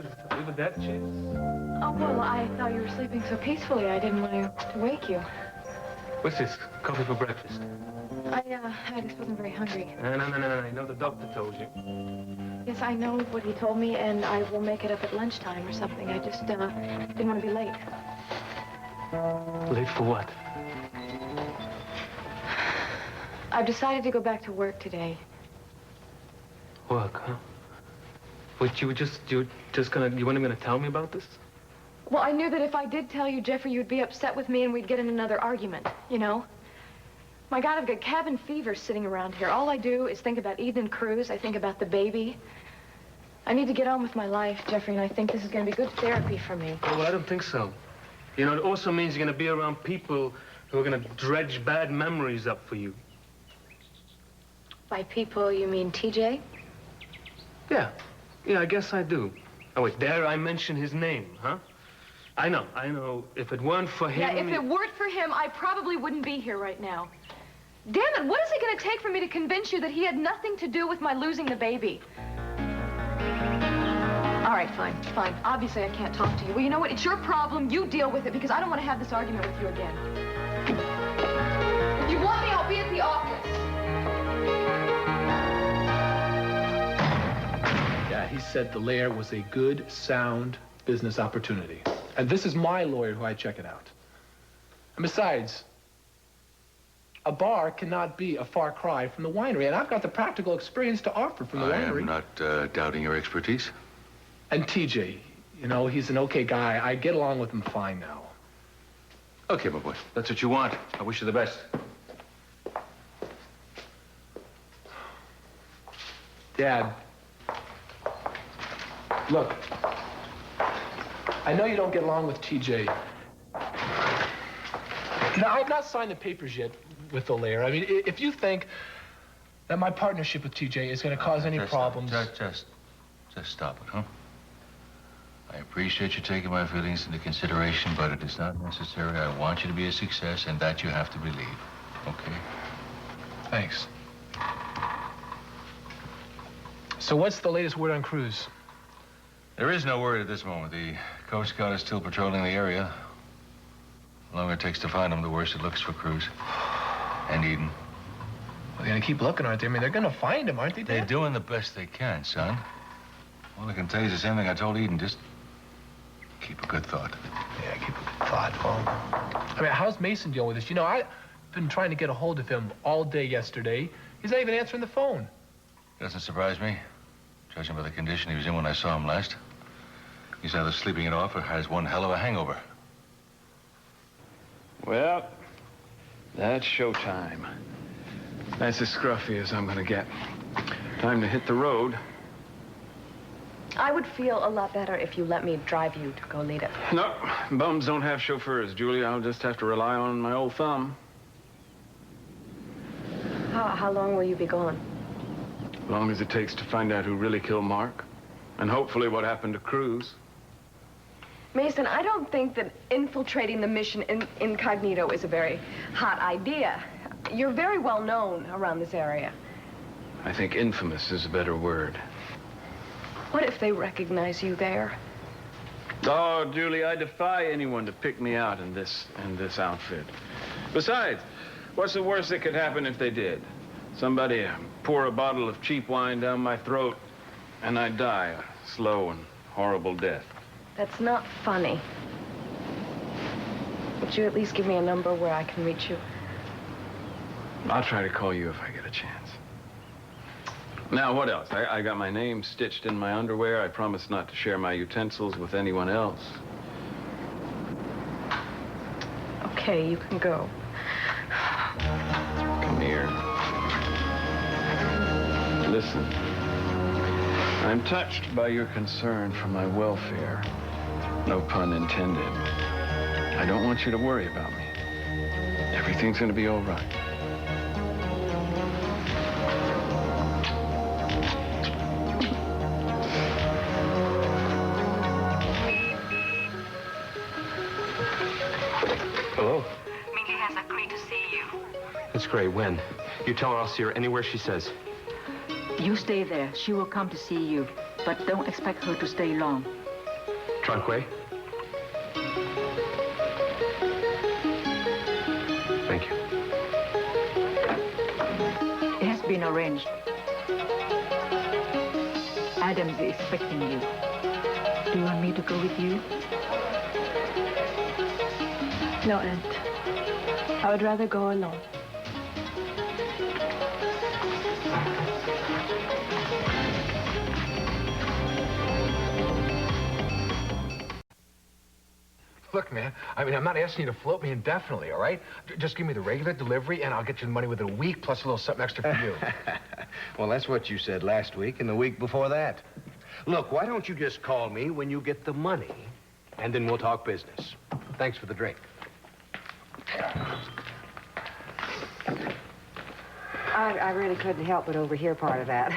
Cheers. Are we with that? Cheers. Oh, well, I thought you were sleeping so peacefully. I didn't want to wake you. What's this? Coffee for breakfast? I just wasn't very hungry. No. I know the doctor told you. Yes, I know what he told me, and I will make it up at lunchtime or something. I just didn't want to be late. Late for what? I've decided to go back to work today. Work, huh? Wait, you weren't even gonna tell me about this? Well, I knew that if I did tell you, Jeffrey, you'd be upset with me and we'd get in another argument, you know? My God, I've got cabin fever sitting around here. All I do is think about Eden and Cruz. I think about the baby. I need to get on with my life, Jeffrey, and I think this is gonna be good therapy for me. Oh, well, I don't think so. You know, it also means you're gonna be around people who are gonna dredge bad memories up for you. By people, you mean TJ? Yeah, I guess I do. Oh, wait, dare I mention his name, huh? I know. If it weren't for him... Yeah, if it weren't for him, I probably wouldn't be here right now. Damn it, what is it going to take for me to convince you that he had nothing to do with my losing the baby? All right, fine. Obviously, I can't talk to you. Well, you know what? It's your problem. You deal with it, because I don't want to have this argument with you again. If you want me, I'll be at the office. Yeah, he said the lair was a good, sound business opportunity. And this is my lawyer who I check it out. And besides, a bar cannot be a far cry from the winery, and I've got the practical experience to offer from the winery. I am not doubting your expertise. And TJ, you know, he's an okay guy. I get along with him fine now. Okay, my boy, that's what you want. I wish you the best. Dad, look, I know you don't get along with TJ. Now, I've not signed the papers yet with the lair. I mean, if you think that my partnership with TJ is going to cause any problems... Just stop it, huh? I appreciate you taking my feelings into consideration, but it is not necessary. I want you to be a success, and that you have to believe, okay? Thanks. So what's the latest word on Cruz? There is no word at this moment. The Coast Guard is still patrolling the area. The longer it takes to find them, the worse it looks for Cruz. And Eden. Well, they're gonna keep looking, aren't they? I mean, they're gonna find him, aren't they, Dad? They're doing the best they can, son. All I can tell you is the same thing I told Eden. Just keep a good thought. Yeah, keep a good thought. Well, I mean, how's Mason dealing with this? You know, I've been trying to get a hold of him all day yesterday. He's not even answering the phone. Doesn't surprise me, judging by the condition he was in when I saw him last. He's either sleeping it off or has one hell of a hangover. Well, that's showtime. That's as scruffy as I'm gonna get. Time to hit the road. I would feel a lot better if you let me drive you to go lead it. No, bums don't have chauffeurs, Julia. I'll just have to rely on my old thumb. How long will you be gone? As long as it takes to find out who really killed Mark. And hopefully what happened to Cruz. Mason, I don't think that infiltrating the mission incognito is a very hot idea. You're very well known around this area. I think infamous is a better word. What if they recognize you there? Oh, Julie, I defy anyone to pick me out in this outfit. Besides, what's the worst that could happen if they did? Somebody pour a bottle of cheap wine down my throat, and I die a slow and horrible death. That's not funny. Would you at least give me a number where I can reach you? I'll try to call you if I get a chance. Now, what else? I got my name stitched in my underwear. I promise not to share my utensils with anyone else. Okay, you can go. Come here. Listen. I'm touched by your concern for my welfare. No pun intended. I don't want you to worry about me. Everything's gonna be all right. Hello? Ming Li has agreed to see you. That's great. When? You tell her I'll see her anywhere she says. You stay there. She will come to see you, but don't expect her to stay long. Trunkway. Thank you. It has been arranged. Adam's expecting you. Do you want me to go with you? No, Aunt. I would rather go alone. Look, man, I mean, I'm not asking you to float me indefinitely, all right? Just give me the regular delivery, and I'll get you the money within a week, plus a little something extra for you. Well, that's what you said last week and the week before that. Look, why don't you just call me when you get the money, and then we'll talk business. Thanks for the drink. I really couldn't help but overhear part of that.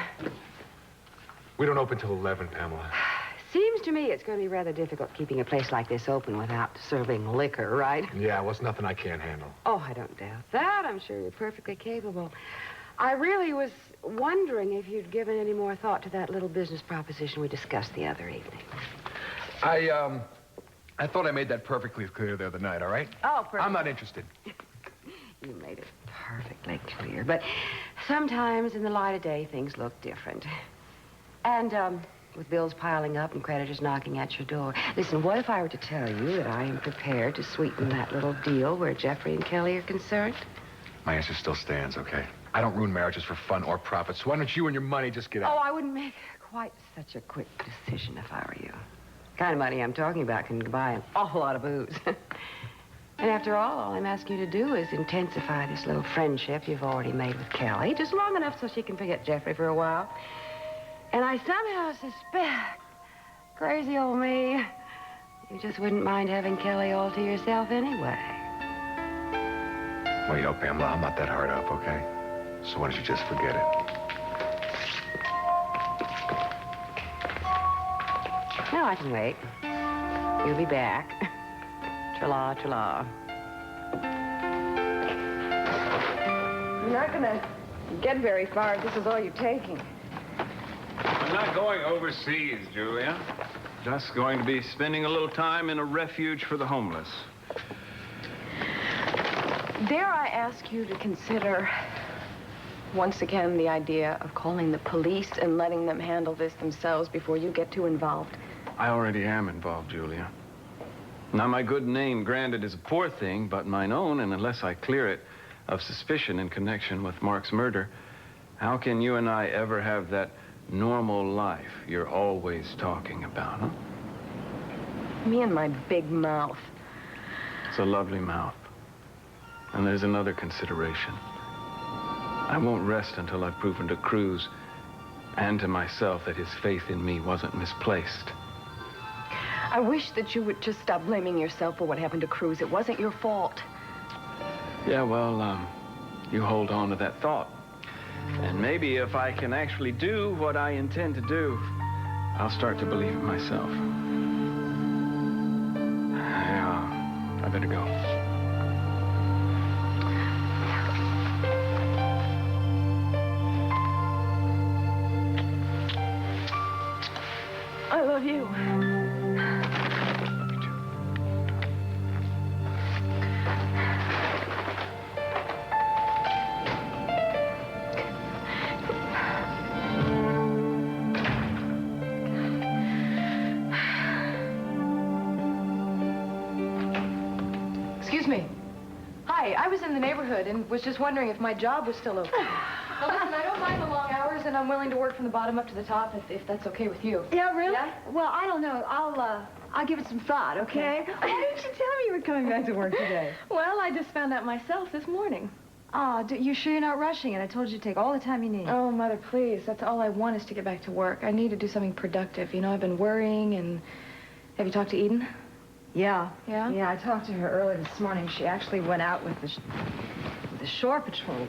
We don't open till 11, Pamela. Seems to me it's going to be rather difficult keeping a place like this open without serving liquor, right? Yeah, well, it's nothing I can't handle. Oh, I don't doubt that. I'm sure you're perfectly capable. I really was wondering if you'd given any more thought to that little business proposition we discussed the other evening. I thought I made that perfectly clear the other night, all right? Oh, perfect. I'm not interested. You made it perfectly clear. But sometimes in the light of day, things look different. And, with bills piling up and creditors knocking at your door. Listen, what if I were to tell you that I am prepared to sweeten that little deal where Jeffrey and Kelly are concerned? My answer still stands, okay? I don't ruin marriages for fun or profit, so why don't you and your money just get out? Oh, I wouldn't make quite such a quick decision if I were you. The kind of money I'm talking about can buy an awful lot of booze. And after all I'm asking you to do is intensify this little friendship you've already made with Kelly, just long enough so she can forget Jeffrey for a while. And I somehow suspect, crazy old me, you just wouldn't mind having Kelly all to yourself anyway. Well, you know, Pamela, I'm not that hard up, okay? So why don't you just forget it? No, I can wait. You'll be back. Tra-la, tra-la. You're not gonna get very far if this is all you're taking. I'm not going overseas, Julia. Just going to be spending a little time in a refuge for the homeless. Dare I ask you to consider, once again, the idea of calling the police and letting them handle this themselves before you get too involved? I already am involved, Julia. Now, my good name, granted, is a poor thing, but mine own, and unless I clear it of suspicion in connection with Mark's murder, how can you and I ever have that normal life you're always talking about, huh? Me and my big mouth. It's a lovely mouth. And there's another consideration. I won't rest until I've proven to Cruz and to myself that his faith in me wasn't misplaced. I wish that you would just stop blaming yourself for what happened to Cruz. It wasn't your fault. Yeah, well, you hold on to that thought. And maybe if I can actually do what I intend to do, I'll start to believe it myself. Yeah, I better go. I love you. Excuse me. Hi, I was in the neighborhood and was just wondering if my job was still open. Now listen, I don't mind the long hours and I'm willing to work from the bottom up to the top if that's okay with you. Yeah, really? Yeah? Well, I don't know. I'll give it some thought, okay? Why didn't you tell me you were coming back to work today? Well, I just found out myself this morning. Oh, you sure you're not rushing it? I told you to take all the time you need. Oh, Mother, please. That's all I want is to get back to work. I need to do something productive. You know, I've been worrying and... Have you talked to Eden? Yeah. Yeah? Yeah, I talked to her early this morning. She actually went out with the shore patrol.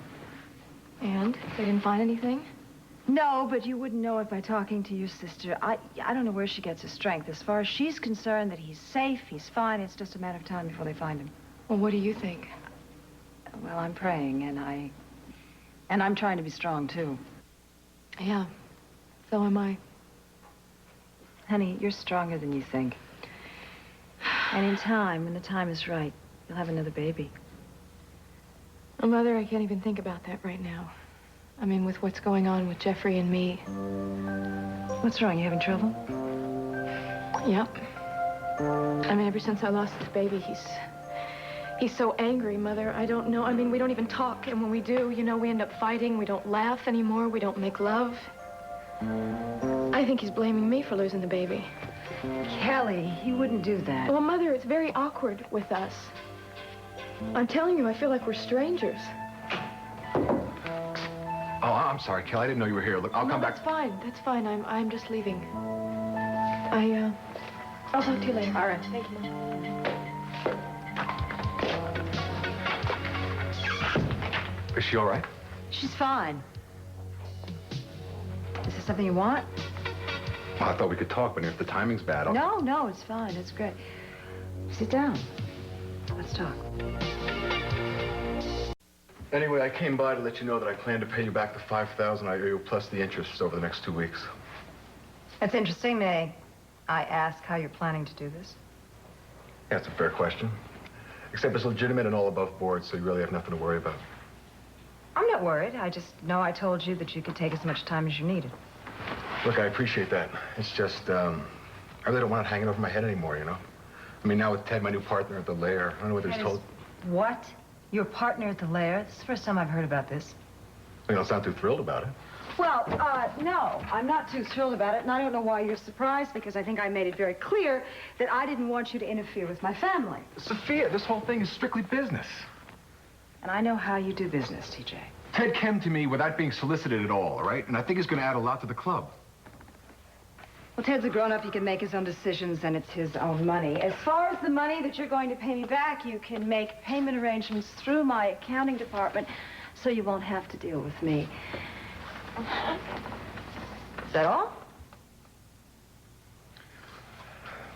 And? They didn't find anything? No, but you wouldn't know it by talking to your sister. I don't know where she gets her strength. As far as she's concerned, that he's safe, he's fine. It's just a matter of time before they find him. Well, what do you think? Well, I'm praying, and I'm trying to be strong, too. Yeah, so am I. Honey, you're stronger than you think. And in time, when the time is right, you'll have another baby. Oh, Mother, I can't even think about that right now. I mean, with what's going on with Jeffrey and me. What's wrong? You having trouble? Yep. I mean, ever since I lost the baby, he's so angry, Mother. I don't know. I mean, we don't even talk. And when we do, you know, we end up fighting. We don't laugh anymore. We don't make love. I think he's blaming me for losing the baby. Kelly, he wouldn't do that. Well, Mother, it's very awkward with us. I'm telling you, I feel like we're strangers. Oh, I'm sorry, Kelly. I didn't know you were here. Look, I'll come back. That's fine. That's fine. I'm just leaving. I'll talk to you later. All right. Thank you. Is she all right? She's fine. Is there something you want? Well, I thought we could talk, but if the timing's bad, I'll... No, it's fine. It's great. Sit down. Let's talk. Anyway, I came by to let you know that I plan to pay you back the $5,000 I owe you, plus the interest over the next 2 weeks. That's interesting. May I ask how you're planning to do this? Yeah, it's a fair question. Except it's legitimate and all above board, so you really have nothing to worry about. I'm not worried. I just know I told you that you could take as much time as you needed. Look, I appreciate that. It's just, I really don't want it hanging over my head anymore, you know? I mean, now with Ted, my new partner at the lair, I don't know whether he's told... What? Your partner at the lair? This is the first time I've heard about this. You don't sound too thrilled about it. Well, no, I'm not too thrilled about it, and I don't know why you're surprised, because I think I made it very clear that I didn't want you to interfere with my family. Sophia, this whole thing is strictly business. And I know how you do business, TJ. Ted came to me without being solicited at all right? And I think he's going to add a lot to the club. Well, Ted's a grown-up. He can make his own decisions, and it's his own money. As far as the money that you're going to pay me back, you can make payment arrangements through my accounting department, so you won't have to deal with me. Is that all?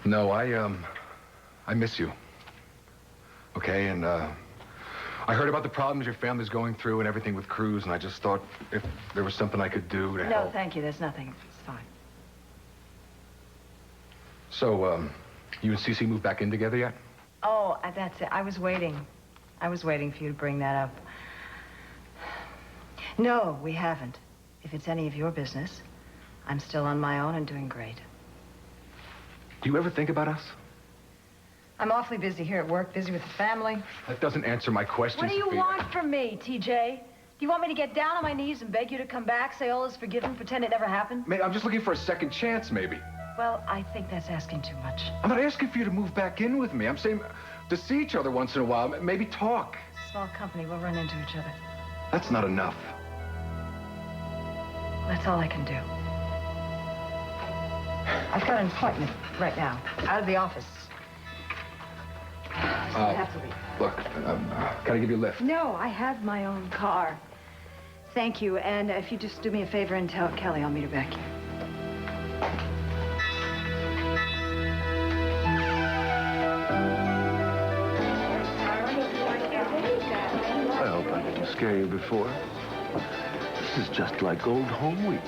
No, I miss you. Okay, and, I heard about the problems your family's going through and everything with Cruz, and I just thought if there was something I could do to help. No, thank you. There's nothing. It's fine. So, you and Cece moved back in together yet? Oh, that's it. I was waiting. I was waiting for you to bring that up. No, we haven't. If it's any of your business, I'm still on my own and doing great. Do you ever think about us? I'm awfully busy here at work, busy with the family. That doesn't answer my question, What do you Sophia. want from me, TJ? Do you want me to get down on my knees and beg you to come back, say all is forgiven, pretend it never happened? I'm just looking for a second chance, maybe. Well, I think that's asking too much. I'm not asking for you to move back in with me. I'm saying to see each other once in a while, maybe talk. It's a small company. We'll run into each other. That's not enough. That's all I can do. I've got an appointment right now, out of the office. So I have to leave. Look, can I give you a lift? No, I have my own car. Thank you, and if you just do me a favor and tell Kelly I'll meet her back here. I hope I didn't scare you before. This is just like old home week.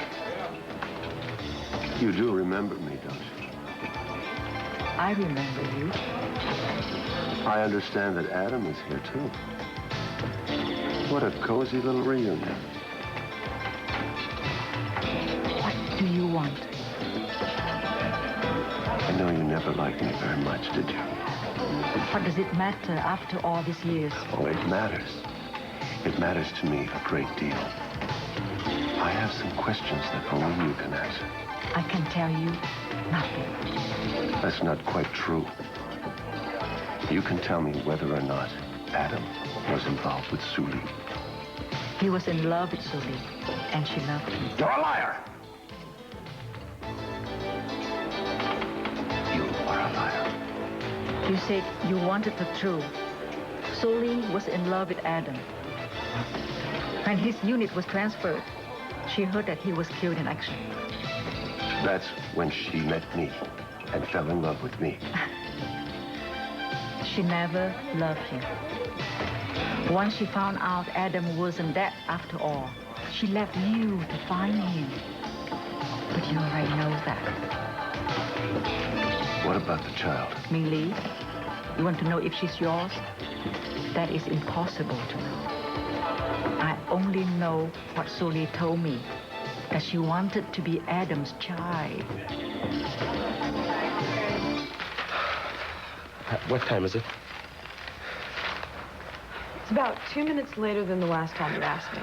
You do remember me, don't you? I remember you. I understand that Adam is here, too. What a cozy little reunion. What do you want? I know you never liked me very much, did you? What does it matter after all these years? Oh, it matters. It matters to me a great deal. I have some questions that only you can answer. I can tell you nothing. That's not quite true. You can tell me whether or not Adam was involved with Suli. He was in love with Suli, and she loved him. You're a liar! You are a liar. You said you wanted the truth. Suli was in love with Adam. When his unit was transferred, she heard that he was killed in action. That's when she met me and fell in love with me. She never loved him. Once she found out Adam wasn't that after all, she left you to find him. But you already know that. What about the child? Ming Li, You want to know if she's yours? That is impossible to know. I only know what Sophie told me, that she wanted to be Adam's child. What time is it? It's about 2 minutes later than the last time you asked me.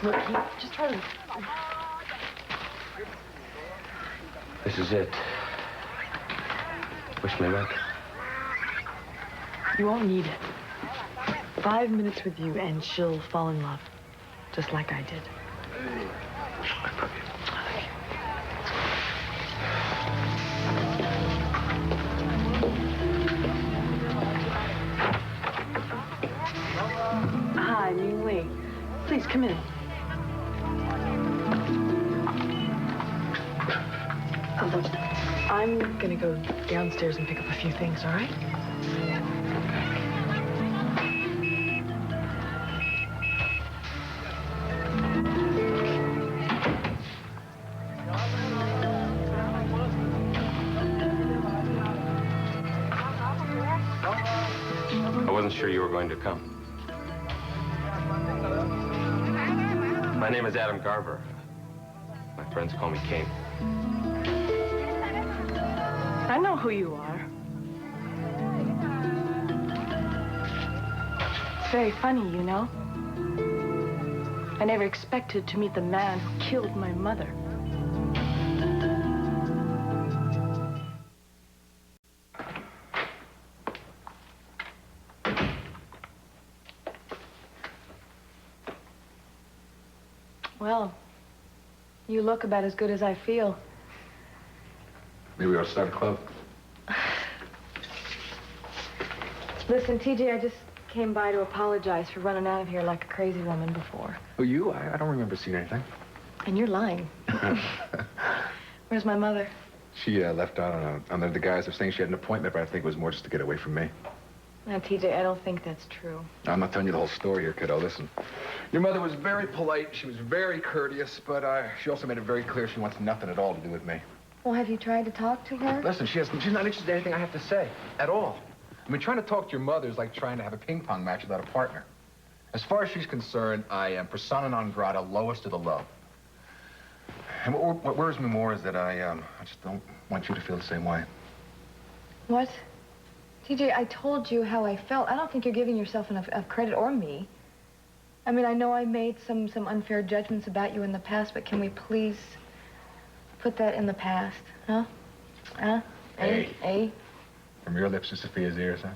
Look, just try to... This is it. Wish me luck. You won't need it. 5 minutes with you and she'll fall in love, just like I did. Hi, Ming Li. Please come in. Look, I'm gonna go downstairs and pick up a few things, all right? I wasn't sure you were going to come. My name is Adam Garver. My friends call me King. I know who you are. It's very funny, you know. I never expected to meet the man who killed my mother. Well, you look about as good as I feel. Maybe we ought to start a club. Listen, TJ, I just came by to apologize for running out of here like a crazy woman before. Oh, you? I don't remember seeing anything. And you're lying. Where's my mother? She left out under the guise of saying she had an appointment, but I think it was more just to get away from me. Now, TJ, I don't think that's true. I'm not telling you the whole story here, kiddo. Listen. Your mother was very polite. She was very courteous, but she also made it very clear she wants nothing at all to do with me. Well, have you tried to talk to her? Listen, she's not interested in anything I have to say at all. I mean, trying to talk to your mother is like trying to have a ping pong match without a partner. As far as she's concerned, I am persona non grata, lowest of the low. And what worries me more is that I just don't want you to feel the same way. What? TJ, I told you how I felt. I don't think you're giving yourself enough credit, or me. I mean, I know I made some unfair judgments about you in the past, but can we please put that in the past, huh? Huh? Hey. From your lips to Sophia's ears, huh?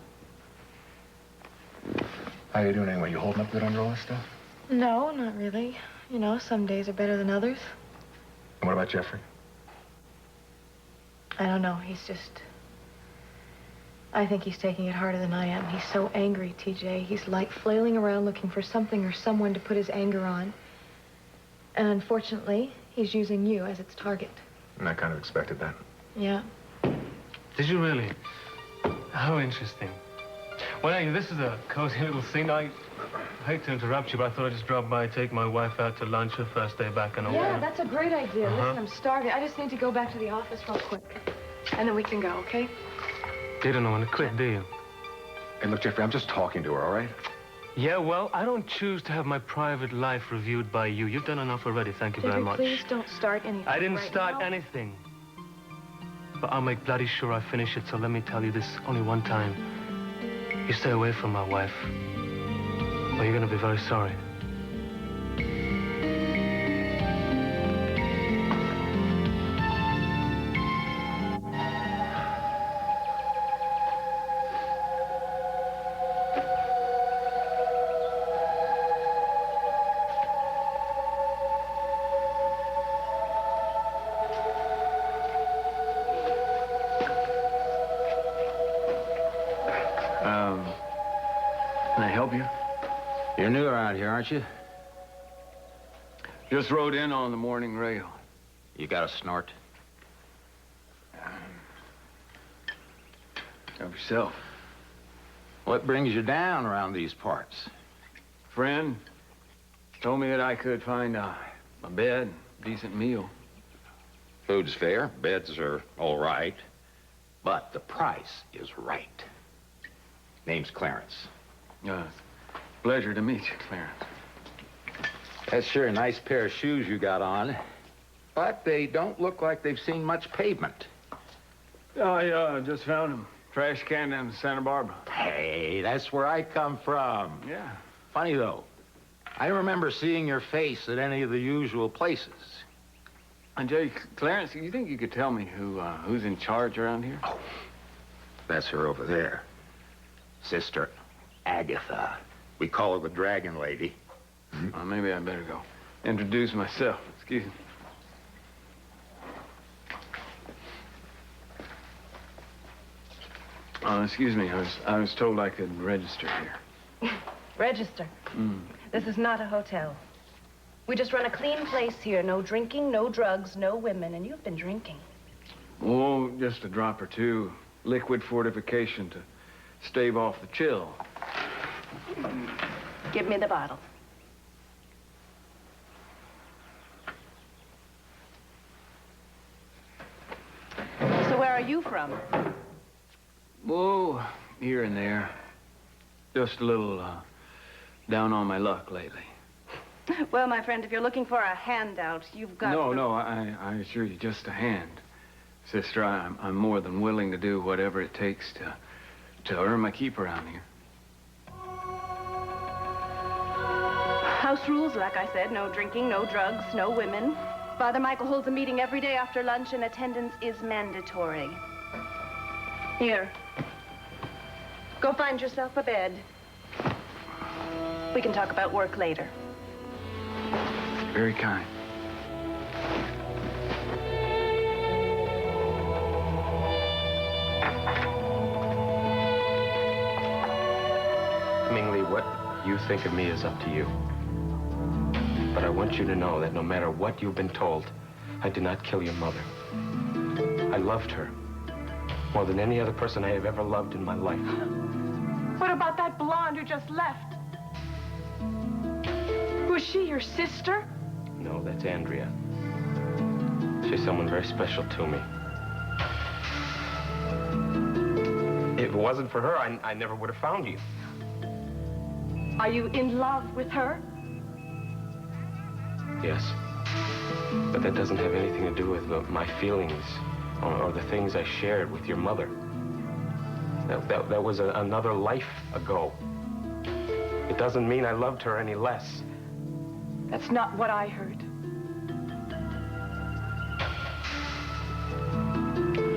How you doing anyway? You holding up good under all this stuff? No, not really. You know, some days are better than others. And what about Jeffrey? I don't know. He's just... I think he's taking it harder than I am. He's so angry, TJ. He's like flailing around looking for something or someone to put his anger on. And unfortunately, he's using you as its target. And I kind of expected that. Yeah. Did you really? How interesting. Well, anyway, this is a cozy little scene. I hate to interrupt you, but I thought I'd just drop by, take my wife out to lunch, her first day back in a while. Yeah, that's a great idea. Listen, I'm starving. I just need to go back to the office real quick. And then we can go, okay? You don't want to quit, do you? Hey, look, Jeffrey, I'm just talking to her, all right? Yeah, well, I don't choose to have my private life reviewed by you. You've done enough already, thank you very much. Please don't start anything. I didn't start anything. But I'll make bloody sure I finish it, so let me tell you this only one time. You stay away from my wife, or you're gonna be very sorry. Can I help you? You're new around here, aren't you? Just rode in on the morning rail. You got a snort? Help yourself. What brings you down around these parts? Friend told me that I could find a bed, decent meal. Food's fair. Beds are all right. but the price is right. Name's Clarence. Pleasure to meet you, Clarence. That's sure a nice pair of shoes you got on, but they don't look like they've seen much pavement. I just found them. Trash can down in Santa Barbara. Hey, that's where I come from. Yeah. Funny, though. I don't remember seeing your face at any of the usual places. And Jay, Clarence, you think you could tell me who's in charge around here? Oh, that's her over there. Sister Agatha. We call her the Dragon Lady. Well, maybe I better go introduce myself. Excuse me. Excuse me. I was told I could register here. Register? This is not a hotel. We just run a clean place here. No drinking, no drugs, no women. And you've been drinking. Oh, just a drop or two. Liquid fortification to stave off the chill. Give me the bottle. So where are you from? Oh, here and there. Just a little down on my luck lately. Well, my friend, if you're looking for a handout, you've got... No, I assure you, just a hand. Sister, I'm more than willing to do whatever it takes to earn my keep around here. House rules, like I said, no drinking, no drugs, no women. Father Michael holds a meeting every day after lunch, and attendance is mandatory. Here. Go find yourself a bed. We can talk about work later. Very kind. Ming Li, what you think of me is up to you. But I want you to know that no matter what you've been told, I did not kill your mother. I loved her more than any other person I have ever loved in my life. What about that blonde who just left? Was she your sister? No, that's Andrea. She's someone very special to me. If it wasn't for her, I never would have found you. Are you in love with her? Yes. But that doesn't have anything to do with my feelings or the things I shared with your mother. That was another life ago. It doesn't mean I loved her any less. That's not what I heard.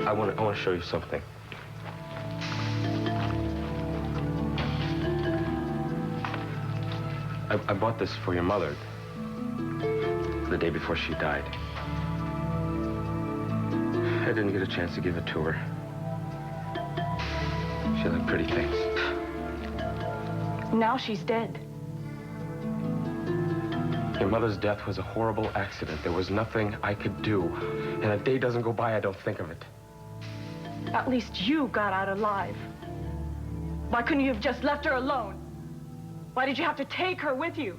I want to show you something. I bought this for your mother the day before she died. I didn't get a chance to give it to her. She liked pretty things. Now she's dead. Your mother's death was a horrible accident. There was nothing I could do. And a day doesn't go by I don't think of it. At least you got out alive. Why couldn't you have just left her alone? Why did you have to take her with you?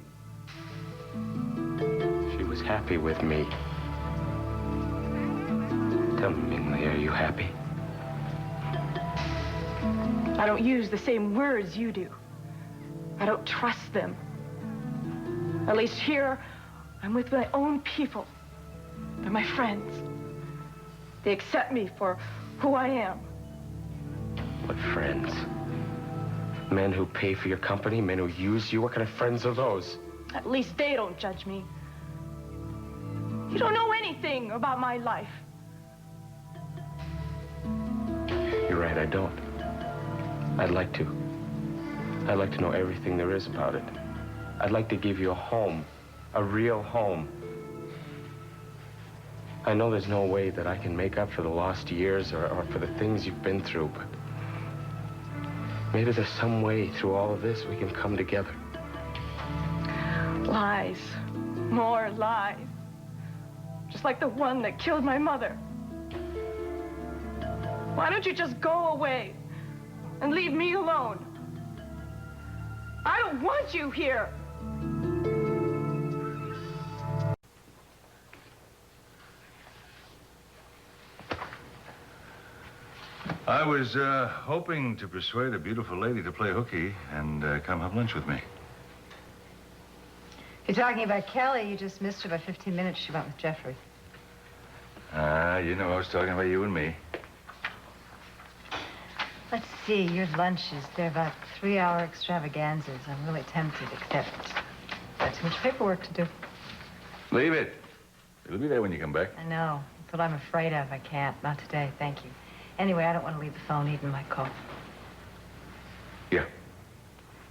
She was happy with me. Tell me, Ming Li, are you happy? I don't use the same words you do. I don't trust them. At least here, I'm with my own people. They're my friends. They accept me for who I am. What friends? Men who pay for your company? Men who use you? What kind of friends are those? At least they don't judge me. You don't know anything about my life. You're right, I don't. I'd like to. I'd like to know everything there is about it. I'd like to give you a home, a real home. I know there's no way that I can make up for the lost years or for the things you've been through, but maybe there's some way through all of this we can come together. Lies. More lies. Just like the one that killed my mother. Why don't you just go away and leave me alone? I don't want you here. I was hoping to persuade a beautiful lady to play hooky and come have lunch with me. You're talking about Kelly. You just missed her by 15 minutes. She went with Jeffrey. You know I was talking about you and me. Let's see, your lunches. They're about 3-hour extravaganzas. I'm really tempted, except got too much paperwork to do. Leave it. It'll be there when you come back. I know. That's what I'm afraid of. I can't. Not today. Thank you. Anyway, I don't want to leave the phone even my call. Yeah.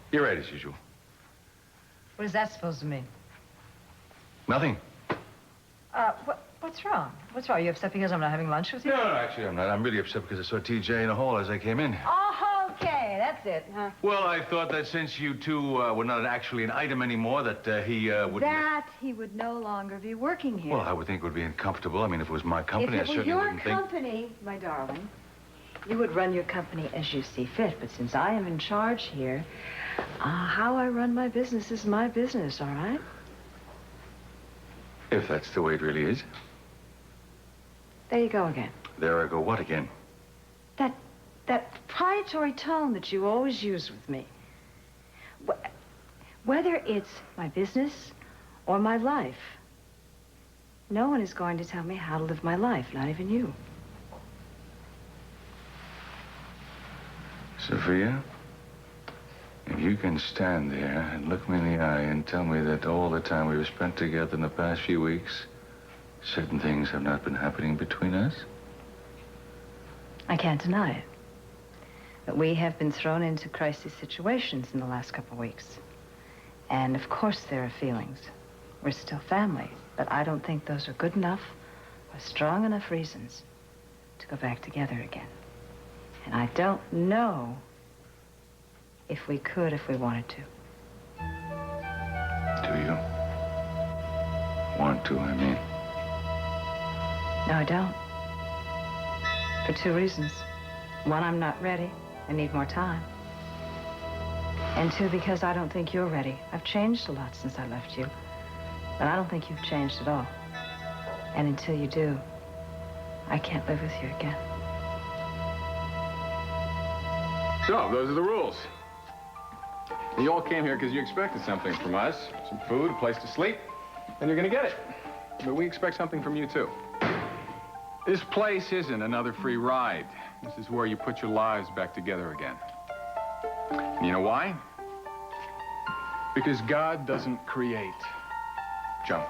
You're right, as usual. What is that supposed to mean? Nothing. What's wrong? What's wrong? Are you upset because I'm not having lunch with you? No, actually, I'm not. I'm really upset because I saw ТиДжей in the hall as I came in. Oh, okay. That's it, huh? Well, I thought that since you two were not actually an item anymore, that he would... That he would no longer be working here. Well, I would think it would be uncomfortable. I mean, if it was my company, I certainly wouldn't think... If it were your company, my darling, you would run your company as you see fit. But since I am in charge here, how I run my business is my business, all right? If that's the way it really is. There you go again. There I go what again? That proprietary tone that you always use with me. Whether it's my business or my life, no one is going to tell me how to live my life, not even you. Sophia, if you can stand there and look me in the eye and tell me that all the time we've spent together in the past few weeks, certain things have not been happening between us? I can't deny it. But we have been thrown into crisis situations in the last couple of weeks. And of course there are feelings. We're still family, but I don't think those are good enough or strong enough reasons to go back together again. And I don't know if we could if we wanted to. Do you want to, I mean? No, I don't. For 2 reasons. 1, I'm not ready. I need more time. And 2, because I don't think you're ready. I've changed a lot since I left you. But I don't think you've changed at all. And until you do, I can't live with you again. So, those are the rules. You all came here because you expected something from us. Some food, a place to sleep, and you're gonna get it. But we expect something from you, too. This place isn't another free ride. This is where you put your lives back together again. And you know why? Because God doesn't create junk.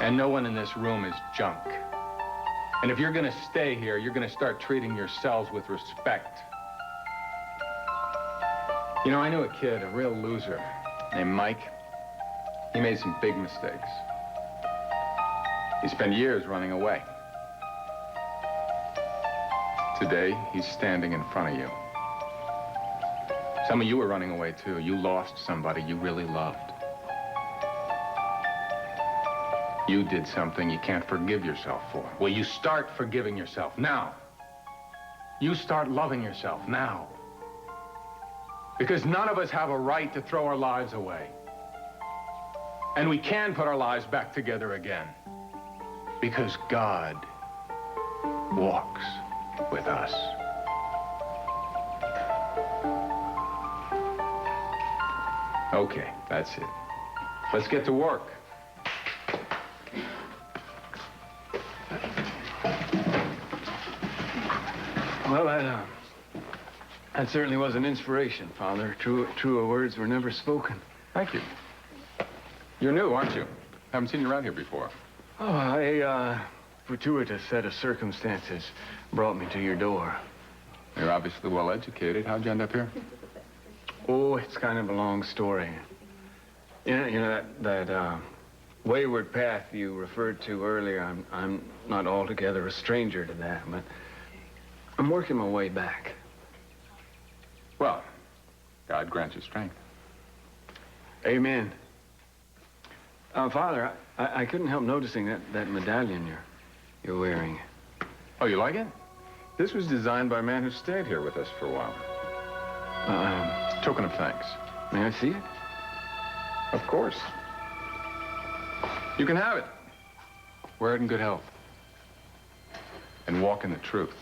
And no one in this room is junk. And if you're gonna stay here, you're gonna start treating yourselves with respect. You know, I knew a kid, a real loser, named Mike. He made some big mistakes. He spent years running away. Today, he's standing in front of you. Some of you were running away, too. You lost somebody you really loved. You did something you can't forgive yourself for. Well, you start forgiving yourself now. You start loving yourself now. Because none of us have a right to throw our lives away. And we can put our lives back together again. Because God walks with us. Okay, that's it. Let's get to work. Well, that certainly was an inspiration, Father. Truer words were never spoken. Thank you. You're new, aren't you? Haven't seen you around here before. Oh, a fortuitous set of circumstances brought me to your door. You're obviously well-educated. How'd you end up here? Oh, it's kind of a long story. You know that wayward path you referred to earlier, I'm not altogether a stranger to that, but I'm working my way back. Well, God grant you strength. Amen. Father, I couldn't help noticing that medallion you're wearing. Oh, you like it? This was designed by a man who stayed here with us for a while. Token of thanks. May I see it? Of course. You can have it. Wear it in good health. and walk in the truth.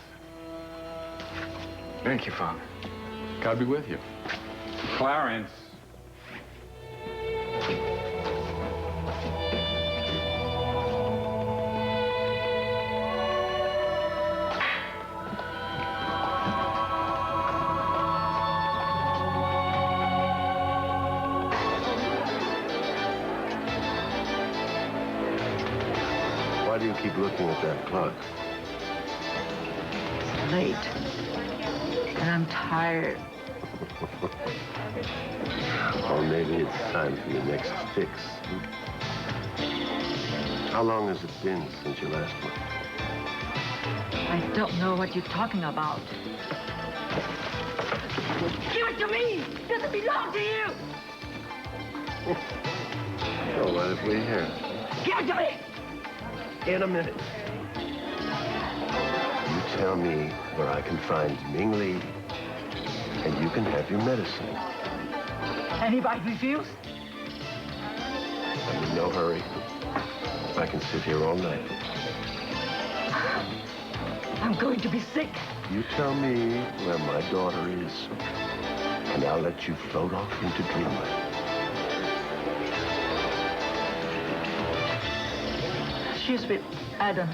Thank you, Father. God be with you. Clarence. Why do you keep looking at that clock? It's late. And I'm tired. Or maybe it's time for your next fix. How long has it been since your last one? I don't know what you're talking about. Give it to me! It doesn't belong to you! Oh, why don't we hear? Give it to me! In a minute. You tell me where I can find Ming Li, and you can have your medicine. Anybody refuse? I'm in no hurry. I can sit here all night. I'm going to be sick. You tell me where my daughter is, and I'll let you float off into dreamland. She's with Adam.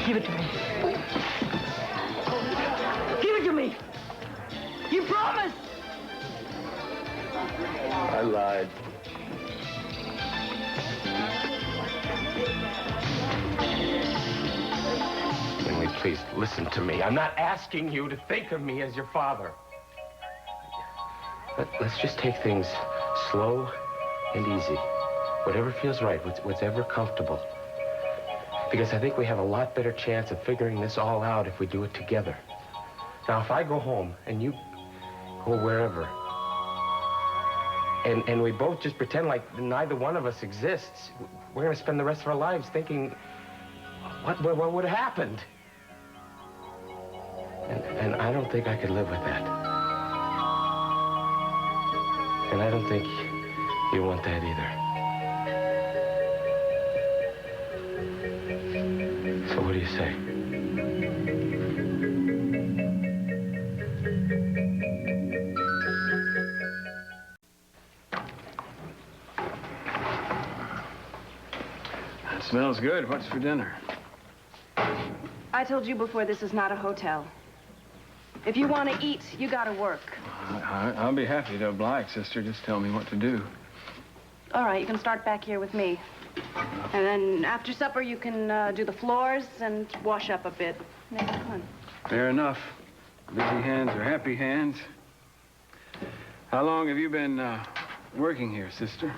Give it to me. Give it to me! You promised! I lied. Ming Li, please listen to me. I'm not asking you to think of me as your father. Let's just take things slow and easy. Whatever feels right, whatever comfortable. Because I think we have a lot better chance of figuring this all out if we do it together. Now, if I go home and you go wherever, and we both just pretend like neither one of us exists, we're going to spend the rest of our lives thinking, what would have happened? And I don't think I could live with that. And I don't think you want that either. So what do you say? It smells good. What's for dinner? I told you before, this is not a hotel. If you want to eat, you gotta work. I'll be happy to oblige, sister. Just tell me what to do. All right, you can start back here with me. And then after supper, you can do the floors and wash up a bit. Make it fun. Fair enough. Busy hands are happy hands. How long have you been working here, sister?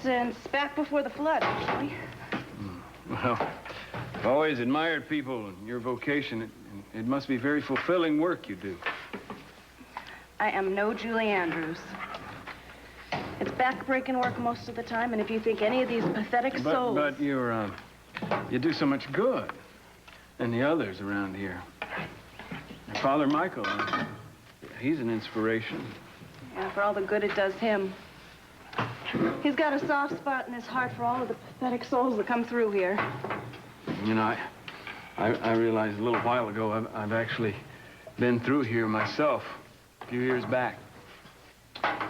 Since back before the flood, actually. Well, I've always admired people and your vocation. It must be very fulfilling work you do. I am no Julie Andrews. It's back-breaking work most of the time, and if you think any of these pathetic souls... But you do so much good. And the others around here. Father Michael, he's an inspiration. Yeah, for all the good it does him. He's got a soft spot in his heart for all of the pathetic souls that come through here. You know, I realized a little while ago I've actually been through here myself a few years back.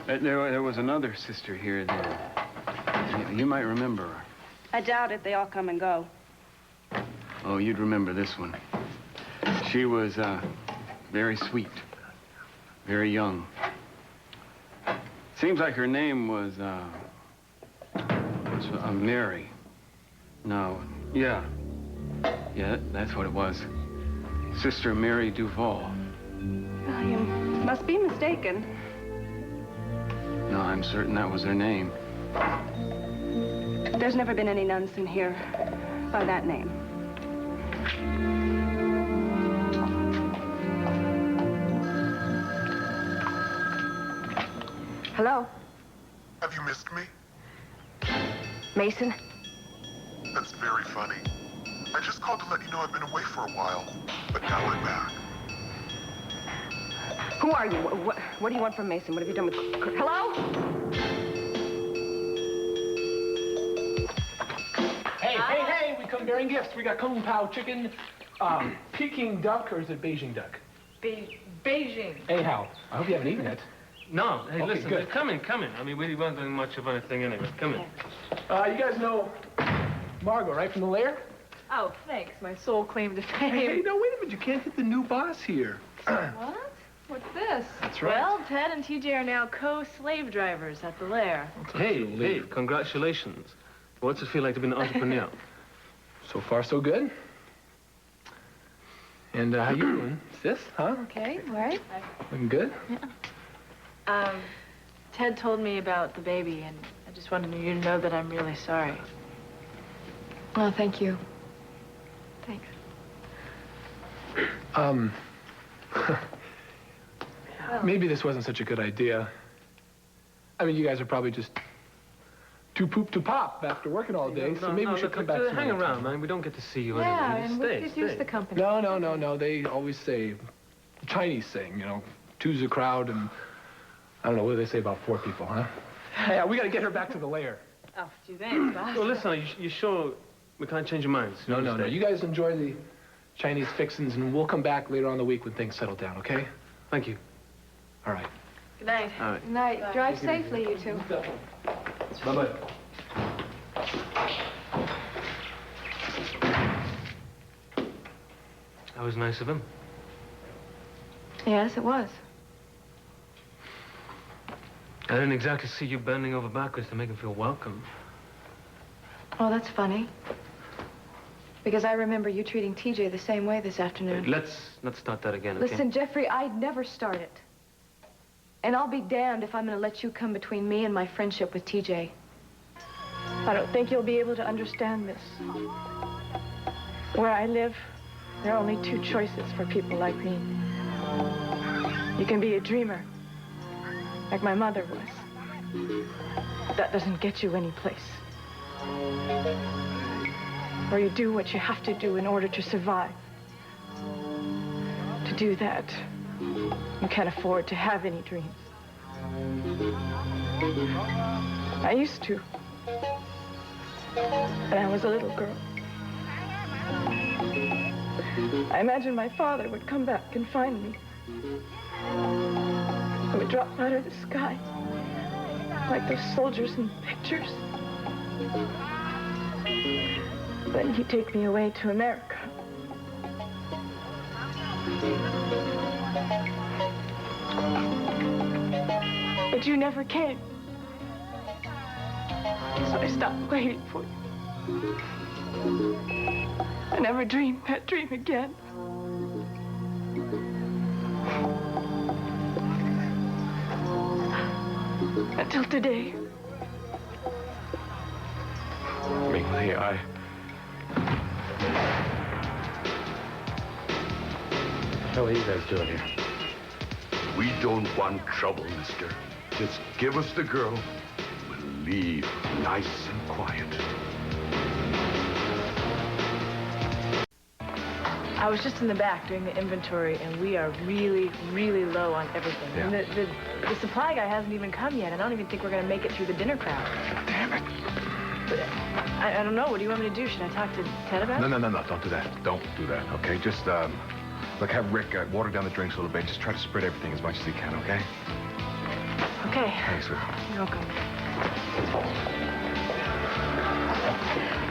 There was another sister here then. You might remember her. I doubt it. They all come and go. Oh, you'd remember this one. She was very sweet, very young. Seems like her name was Mary. No, yeah, that's what it was. Sister Mary Duval. You must be mistaken. No, I'm certain that was her name. There's never been any nuns in here by that name. Hello? Have you missed me? Mason? That's very funny. I just called to let you know I've been away for a while, but now we're back. Who are you? What do you want from Mason? What have you done with... Hello? Hey, we come you're bearing gifts. We got Kung Pao chicken, Peking duck, or is it Beijing duck? Beijing. Hey, Hal, I hope you haven't eaten it. No, hey, Okay, listen, good. come in. I mean, we weren't doing much of anything anyway. Come in. You guys know Margot, right, from the lair? Oh, thanks. My sole claim to fame. Hey, no, wait a minute. You can't hit the new boss here. What? What's this? That's right. Well, Ted and TJ are now co-slave drivers at the lair. Hey, congratulations. What's it feel like to be an entrepreneur? So far, so good. And how you doing, sis? Huh? Okay, all right. Looking good? Yeah. Ted told me about the baby, and I just wanted you to know that I'm really sorry. Oh, thank you. Thanks. Maybe this wasn't such a good idea. I mean, you guys are probably just too poop to pop after working all day, so maybe we should come back some hang other around, time. man. We don't get to see you Yeah, anyway. and we could use the company. No. They always say, the Chinese saying, you know, two's a crowd, and I don't know, what do they say about 4 people, huh? Yeah, we got to get her back to the lair. Oh, gee, thanks, boss. Well, listen, you sure we can't change your minds? No. You guys enjoy the Chinese fixins, and we'll come back later on in the week when things settle down, okay? Thank you. All right. Good night. All right. Good night. Drive safely, you two. Bye-bye. That was nice of him. Yes, it was. I didn't exactly see you bending over backwards to make him feel welcome. Oh, that's funny. Because I remember you treating TJ the same way this afternoon. Let's not start that again, okay? Listen, Jeffrey, I'd never start it. And I'll be damned if I'm going to let you come between me and my friendship with TJ. I don't think you'll be able to understand this. Where I live, there are only 2 choices for people like me. You can be a dreamer, like my mother was. But that doesn't get you any place. Or you do what you have to do in order to survive. To do that, you can't afford to have any dreams. I used to. When I was a little girl. I imagined my father would come back and find me. He would drop out of the sky, like those soldiers in pictures. Then he'd take me away to America. But you never came. So I stopped waiting for you. I never dreamed that dream again. Until today. Ming Li, How are you guys doing here? We don't want trouble, mister. Just give us the girl. We'll leave nice and quiet. I was just in the back doing the inventory, and we are really, really low on everything. Yeah. And the supply guy hasn't even come yet. I don't even think we're going to make it through the dinner crowd. Damn it. But I don't know. What do you want me to do? Should I talk to Ted about it? No. Don't do that. Don't do that, okay? Just, look, have Rick water down the drinks a little bit. Just try to spread everything as much as he can, okay? Okay. Thanks, sir. You're welcome.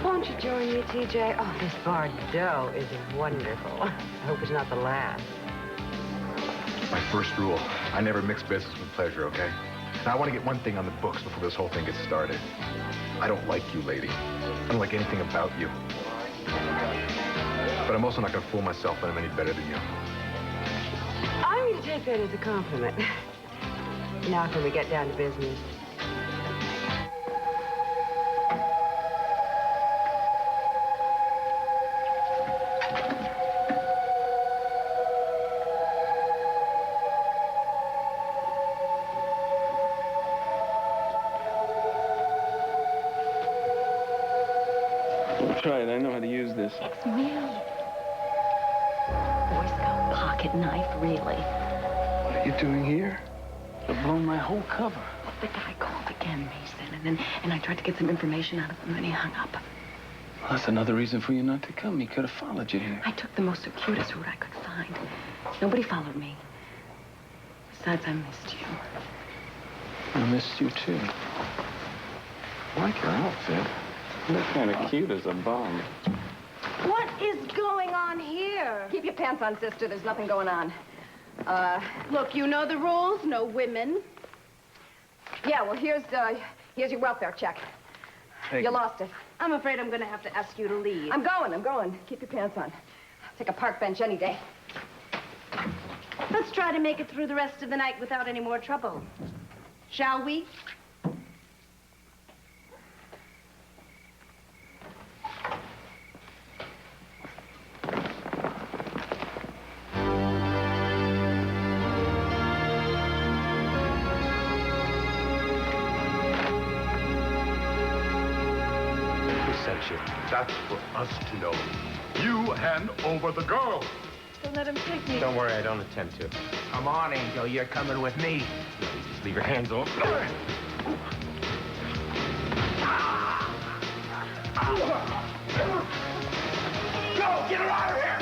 Won't you join me, TJ? Oh, this Bordeaux is wonderful. I hope it's not the last. My first rule, I never mix business with pleasure, okay? Now, I want to get one thing on the books before this whole thing gets started. I don't like you, lady. I don't like anything about you. But I'm also not going to fool myself that I'm any better than you. I'm going to take that as a compliment. Now can we get down to business? Try it. I know how to use this. It's me. Boy Scout pocket knife, really. What are you doing here? I've blown my whole cover. The guy called again, Mason, and I tried to get some information out of him, and he hung up. Well, that's another reason for you not to come. He could have followed you here. I took the most circuitous route I could find. Nobody followed me. Besides, I missed you. I missed you, too. I like your outfit. You look kind of cute as a bomb. What is going on here? Keep your pants on, sister. There's nothing going on. Look, you know the rules. No women. Yeah, well, here's your welfare check. You lost it. I'm afraid I'm going to have to ask you to leave. I'm going. Keep your pants on. Take a park bench any day. Let's try to make it through the rest of the night without any more trouble. Shall we? That's for us to know. You hand over the girl. Don't let him take me. Don't worry, I don't attempt to. Come on, Angel. You're coming with me. Just leave your hands off. Go! Get her out of here!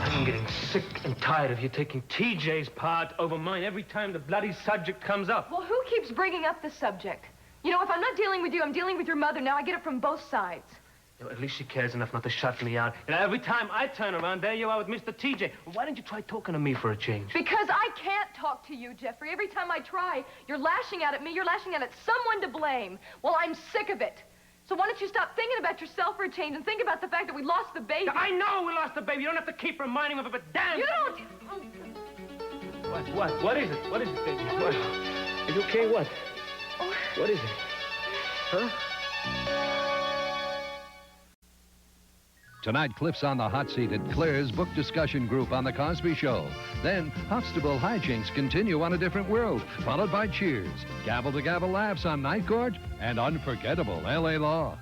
I'm getting sick and tired of you taking TJ's part over mine every time the bloody subject comes up. Well, who keeps bringing up the subject? You know, if I'm not dealing with you, I'm dealing with your mother. Now I get it from both sides. You know, at least she cares enough not to shut me out. And every time I turn around, there you are with Mr. TJ. Well, why don't you try talking to me for a change? Because I can't talk to you, Jeffrey. Every time I try, you're lashing out at me. You're lashing out at someone to blame. Well, I'm sick of it. So why don't you stop thinking about yourself for a change and think about the fact that we lost the baby? I know we lost the baby. You don't have to keep reminding me of it, but damn... You don't... What? What is it? What is it, baby? What? Are you okay? What? What is it? Huh? Tonight, Cliff's on the hot seat at Claire's book discussion group on The Cosby Show. Then, Huxtable hijinks continue on A Different World, followed by Cheers, gavel-to-gavel laughs on Night Court, and unforgettable L.A. Law.